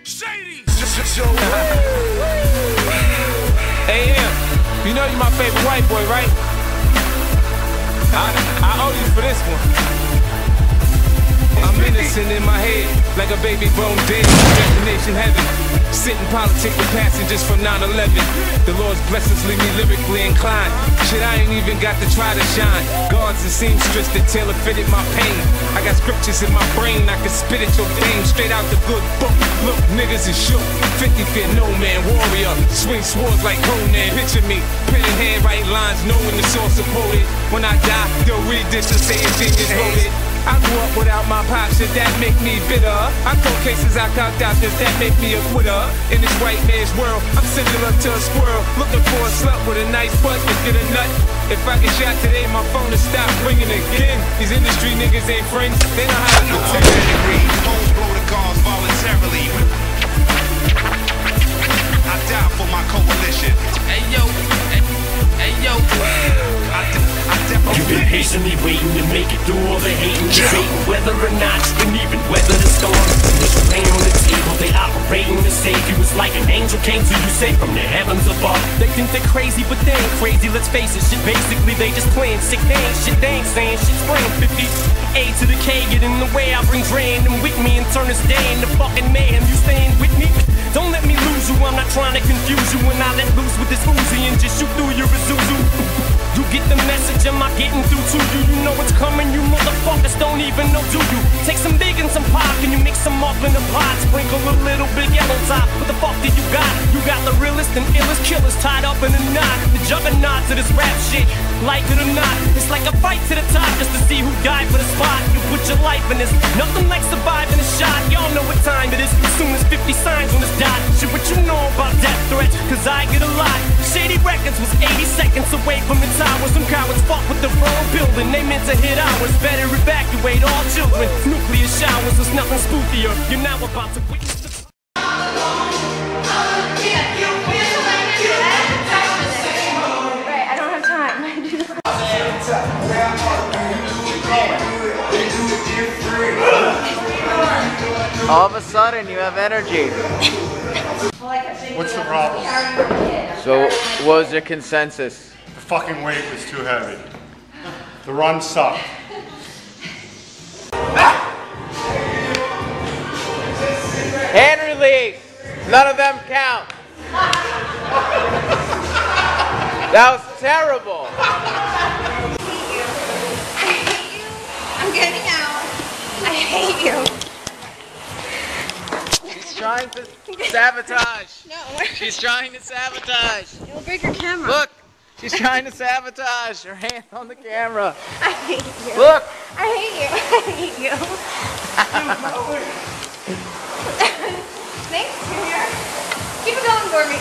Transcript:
Shady! Hey, you know you're my favorite white boy, right? I owe you for this one. I'm innocent in my head, like a baby bone dead. Destination heaven. Sitting politic with passengers from 9/11. The Lord's blessings leave me lyrically inclined. Shit, I ain't even got to try to shine. Guards and seamstress that tailor fitted my pain. I got scriptures in my brain, I can spit at your dame straight out the good book. Look, niggas is shook. 50 feet, no man, warrior. Swing swords like Conan. Picture me, pen in hand, write lines, knowing the source of quoted. When I die, they'll read this and say it's in your loaded. I grew up without my pops, should that make me bitter? I throw cases out does that make me a quitter? In this white man's world, I'm similar to a squirrel, looking for a slut with a nice butt to get a nut. If I get shot today, my phone will stop ringing again. These industry niggas ain't friends, they know how to pretend. Hoes blow the guards voluntarily. I die for my coalition. Hey yo, hey yo. You've been patiently waiting to make it through all the hating, debating whether or not you can even weather the storm. Initial pain on the table, they operating to save you. It's like an angel came to you, safe from the heavens above. They think they're crazy, but they ain't crazy, let's face it. Shit, basically they just playing sick. They ain't shit, they ain't saying shit. Spraying 50 A to the K, get in the way. I bring Dre and them with me and turn this day into fucking mayhem. You staying with me? Don't let me lose you, I'm not trying to confuse you. When I let loose with this Uzi and just shoot through your Isuzu. You get the message, am I getting through to you? You know it's coming, you motherfuckers don't even know, do you? Take some big and some pop, and you mix them up in a pot. Sprinkle a little big yellow top, what the fuck do you got? You got the realest and illest killers tied up in a knot. The juggernauts of this rap shit, like it or not. It's like a fight to the top just to see who died for the spot. You put your life in this, nothing like surviving a shot. Y'all know what time it is, as soon as 50 signs on this dot. Shit, what you know about death threats, cause I get a lot. Shady Records was 80 seconds away from the towers. Some cowards fought with the wrong building, they meant to hit ours. Better evacuate all children. Nuclear showers, there's nothing spookier. You're now about to witness the Right, I don't have time. All of a sudden, you have energy. What's the problem? So, what was your consensus? The fucking weight was too heavy. The run sucked. Hand release! None of them count. That was terrible. I hate you. I'm getting out. I hate you. She's trying to sabotage. No. She's trying to sabotage. It'll break your camera. Look, she's trying to sabotage. Her hand on the camera. I hate you. Look. I hate you. I hate you. Thanks, Junior. Keep it going for me.